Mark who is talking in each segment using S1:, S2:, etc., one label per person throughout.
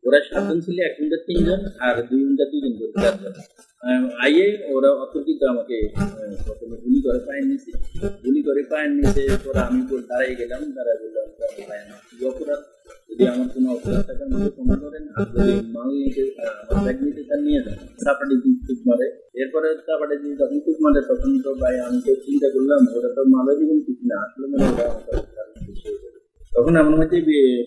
S1: ওরা 7 জন ছিল, 1 ঘন্টা 3 জন আর 2 ঘন্টা 2 জন করে 4 জন। আইয়ে ওরা অতর্কিত আমাকে প্রথমে গুলি করে পায়ের নিচে, পরে আমি দাঁড়াই গেলাম, দাঁড়াই বললাম কি অপরাধ, যদি আমার কোনো অপরাধ থাকে আমাকে ক্ষমা করেন, আর যদি মাল নিতে আমার ব্যাগ নিতে চান নিয়ে যান। চাপাটি টুক মারে, এরপরে চাপাটি যখন টুক মারে তখন তো ভাই আমি তো চিন্তা করলাম ওরা তো মালও দিবেন কিছু না, আসলে মানে ওরা তখন আমার মধ্যে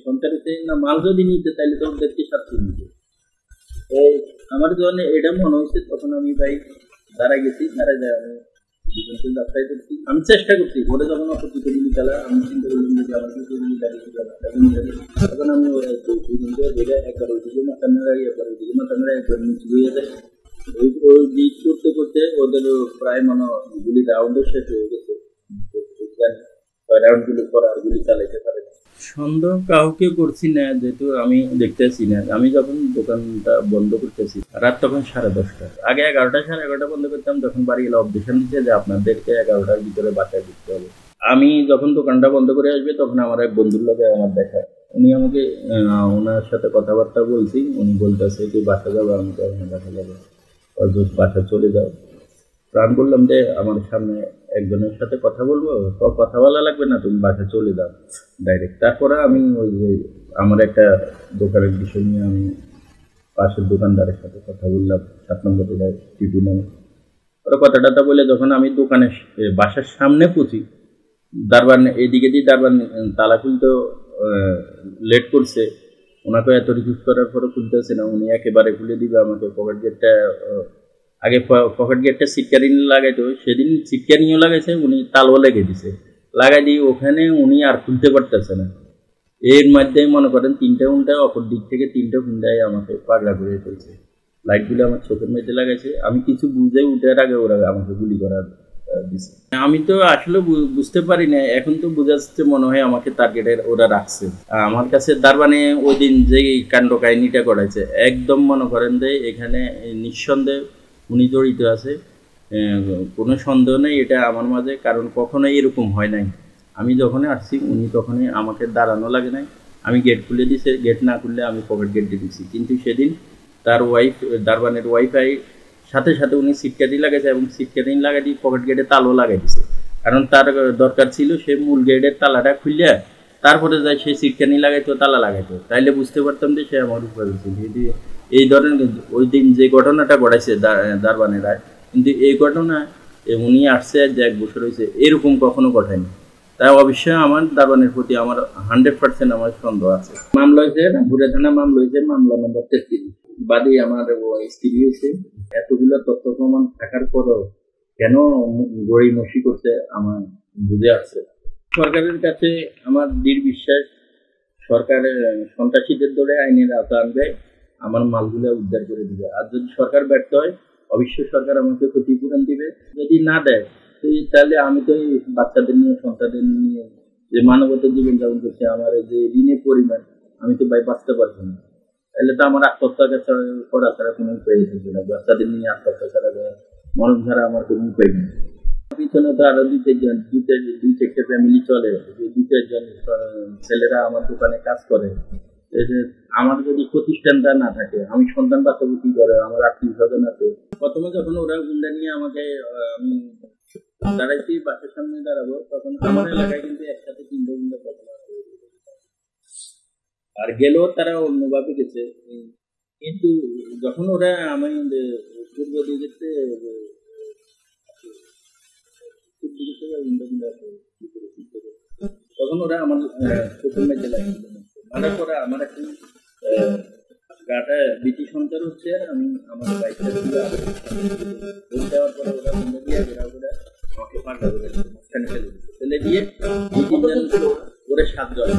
S1: সঞ্চারিত না মাল যদি নিতে চাইলে তো ওদেরকে শাস্তি নিতে। আমার যখন এটা মনে হয়েছে তখন আমি ভাই দাঁড়ায় গেছি, দাঁড়ায় যায় আমি যাত্রায় করছি, আমি চেষ্টা করছি ওরা যখন অপরিচিত গুলি চালা আমি চিন্তা করলাম যে আমার কিছু গুলি চালিয়ে তখন আমি ওরা একবার ওইদিকে মাথা নাড়াই, একবার ওইদিকে মাথা নাড়াই, একবার নিচে হয়ে যায়। ওই দিক করতে করতে ওদের প্রায় মানে গুলি রাউন্ডও শেষ হয়ে গেছে, রাউন্ড গুলি করা আর গুলি চালাইতে পারে। সন্দেহ কাউকে করছি না, যেহেতু আমি দেখতেছি না। আমি যখন দোকানটা বন্ধ করতেছি রাত তখন 10:30, আগে 11টা 11:30 বন্ধ করতাম, যখন বাড়ি গেলে অবজেকশন দিচ্ছে যে আপনাদেরকে 11টার ভিতরে বাসায় ঢুকতে হবে। আমি যখন দোকানটা বন্ধ করে আসবে তখন আমার এক বন্ধুর লোকে আমার দেখা, উনি আমাকে ওনার সাথে কথাবার্তা বলছি, উনি বলতেছে কি বাসা যাবো, আমি তো বাসা যাবো, বাসা চলে যাও। প্রাণ বললাম যে আমার সামনে একজনের সাথে কথা বলবো, কথা বলা লাগবে না, তুমি বাসা চলে যাও ডাইরেক্ট। তারপরে আমি ওই যে আমার একটা দোকানের বিষয় নিয়ে আমি পাশের দোকানদারের সাথে কথা বললাম, 7 নম্বর টিপু নামে। ওরা কথাটা বলে যখন আমি দোকানের বাসার সামনে পৌঁছি, দারবান এইদিকে দিয়ে দারবান তালা খুলতে লেট করছে, ওনাকে এত রিকোয়েস্ট করার পরে খুলতেছে না, উনি একেবারে খুলে দিবে আমাকে। পকেট গেটটা আগে পকেট গেটটা সিটকারিং লাগাইতো, সেদিন সিটকারিংও লাগাইছে, উনি তালও লেগে দিছে, লাগাই দিয়ে ওখানে উনি আর খুলতে পারতেছে না। এর মধ্যে মনে করেন 3টা উল্টা অপর দিক থেকে 3টা হুন্ডায় আমাকে পাগলা করে ফেলছে, লাইটগুলো আমার চোখের মধ্যে লাগাইছে। আমি কিছু বুঝে উঠার আগে ওরা আমাকে গুলি করার দিচ্ছে। আমি তো আসলে বুঝতে পারি না, এখন তো বোঝা যাচ্ছে মনে হয় আমাকে টার্গেটের ওরা রাখছে। আমার কাছে দারবানে ওই দিন যে কাণ্ড কাহিনীটা করাইছে একদম মনে করেন যে এখানে নিঃসন্দেহে উনি জড়িত আছে, কোনো সন্দেহ নেই এটা আমার মাঝে, কারণ কখনো এরকম হয় নাই। আমি যখনই আসছি উনি তখনই আমাকে দাঁড়ানো লাগে নাই, আমি গেট খুলে দিছে, গেট না খুললে আমি পকেট গেট দিয়ে দিচ্ছি। কিন্তু সেদিন তার ওয়াইফ, দারবানের ওয়াইফাই সাথে সাথে উনি সিটকারি লাগাইছে এবং সিটকারিং লাগাই দিয়ে পকেট গেটে তালও লাগাই দিছে, কারণ তার দরকার ছিল সে মূল গেটের তালাটা খুললে তারপরে যায় সে সিটকারি লাগাইতো, তালা লাগাইতো, তাইলে বুঝতে পারতাম যে সে আমার উপরে ছিল। এই ধরনের ওই দিন যে ঘটনাটা ঘটাইছে দারবানেরা, কিন্তু এই ঘটনা উনি আসছে যে 1 বছর হয়েছে এরকম কখনো ঘটায়নি। তাই অবশ্যই আমার দারবানের প্রতি আমার 100% আমার সন্দেহ আছে। মামলা হয়েছে রামপুরা থানা, মামলা হয়েছে মামলা নম্বর 33, বাদী আমার স্ত্রী হয়েছে। এতগুলো তথ্য প্রমাণ থাকার পরও কেন গড়িমসি করছে আমার বুঝে আসছে। সরকারের কাছে আমার দৃঢ় বিশ্বাস, সরকারের সন্ত্রাসীদের ধরে আইনের আওতা আনবে, আমার মালগুলো উদ্ধার করে দিবে। আর যদি সরকার ব্যর্থ হয় অবশ্যই সরকার আমাকে ক্ষতিপূরণ দিবে, যদি না দেয় তাহলে আমি তো এই বাচ্চাদের নিয়ে সন্তানদের নিয়ে যে মানবতার জীবন যাপন করছে, আমার যে ঋণের পরিমাণ আমি তো ভাই বাঁচতে পারবো না। তাহলে তো আমার আত্মহত্যা করা ছাড়া কোনো উপায় থাকবে না, বাচ্চাদের নিয়ে আত্মহত্যা ছাড়া মরণ ছাড়া আমার কোনো উপায় নেই। পিছনে তো আরো 2-4টা ফ্যামিলি চলে, 2-4 জন ছেলেরা আমার দোকানে কাজ করে। আমার যদি প্রতিষ্ঠানটা না থাকে আমি সন্তান বাঁচাবো কি করে, আমার আত্মীয় স্বজন আছে। প্রথমে যখন ওরা গুন্ডা নিয়ে আমাকে আমি দাঁড়াইছি বাসের সামনে দাঁড়াবো, তখন আমার এলাকায় কিন্তু একসাথে 3টা গুন্ডা পড়লো, আর গেলেও তারা অন্যভাবে গেছে। কিন্তু যখন ওরা আমি পূর্ব দিকে তখন ওরা আমার চোখের মেঝে লাগিয়েছিল, মারার পরে আমার এখন গাটা বিটি সঞ্চার হচ্ছে, আমি আমার বাইকটা দেওয়ার পরে ওরা দিয়ে আমাকে পাল্টা করে মাঝখানে ফেলে দিয়ে 2-3 জন করে 7 জন